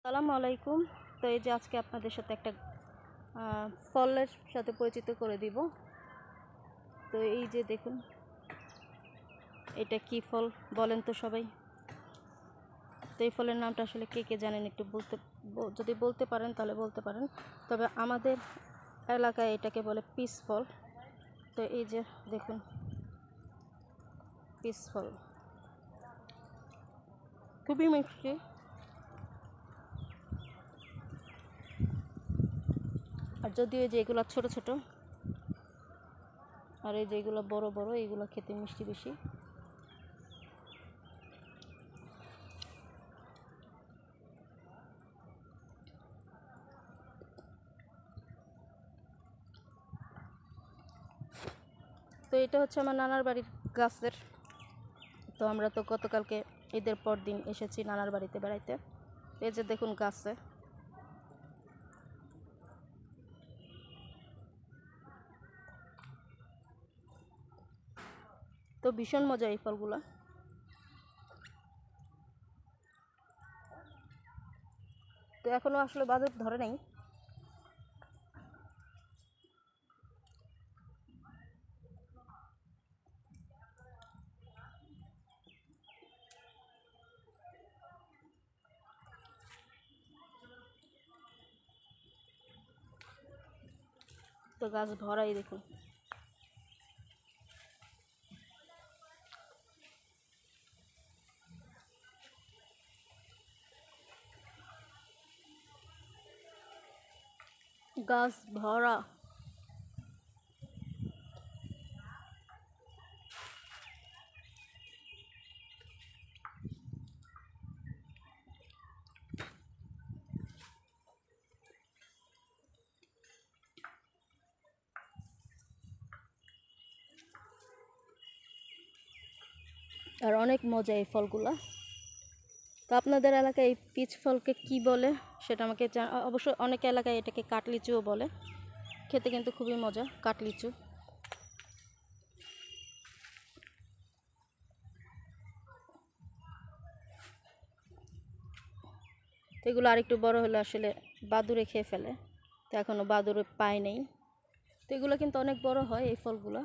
আসসালামু আলাইকুম। তো এই যে আজকে আপনাদের সাথে একটা ফলের সাথে পরিচিত করে দিব। তো এই যে দেখুন, এটা কি ফল বলেন তো সবাই? তো এই ফলের নামটা আসলে কে কে জানেন একটু যদি বলতে পারেন তাহলে বলতে পারেন। তবে আমাদের এলাকায় এটাকে বলে পিস ফল। তো এই যে দেখুন, পিস ফল খুবই মিষ্টি। আর যদিও এই যে এগুলো ছোট ছোট, আর এই যে এগুলো বড় বড়, এগুলো খেতে মিষ্টি বেশি। তো এটা হচ্ছে আমার নানার বাড়ির গাছের। তো আমরা তো গতকালকে ঈদের পর দিন এসেছি নানার বাড়িতে বেড়াইতে। এই যে দেখুন গাছে, তো ভীষণ মজা এই ফলগুলা। তো এখনো আসলে বাজার ধরে নাই। তো গাছ ভরাই দেখুন। গাছ ভরা। আর অনেক মজা এই ফলগুলা। তো আপনাদের এলাকায় এই পিচ ফলকে কি বলে সেটা আমাকে অবশ্য অনেক এলাকায় এটাকে কাটলিচুও বলে। খেতে কিন্তু খুবই মজা কাটলিচু। তো এগুলো আরেকটু বড় হলে আসলে বাদুড়ে খেয়ে ফেলে। তো এখনও বাদুড়ে পায় নেই। তো এগুলো কিন্তু অনেক বড় হয় এই ফলগুলো।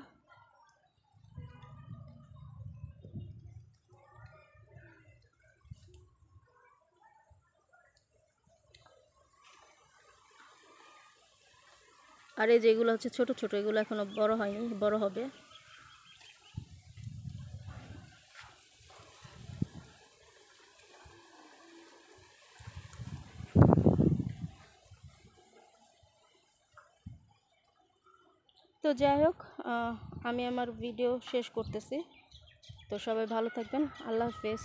আর এই যেগুলো হচ্ছে ছোট ছোট, এগুলো এখনো বড় হয়নি, বড় হবে। তো যাই হোক, আমি আমার ভিডিও শেষ করতেছি। তো সবাই ভালো থাকবেন। আল্লাহ হাফেজ।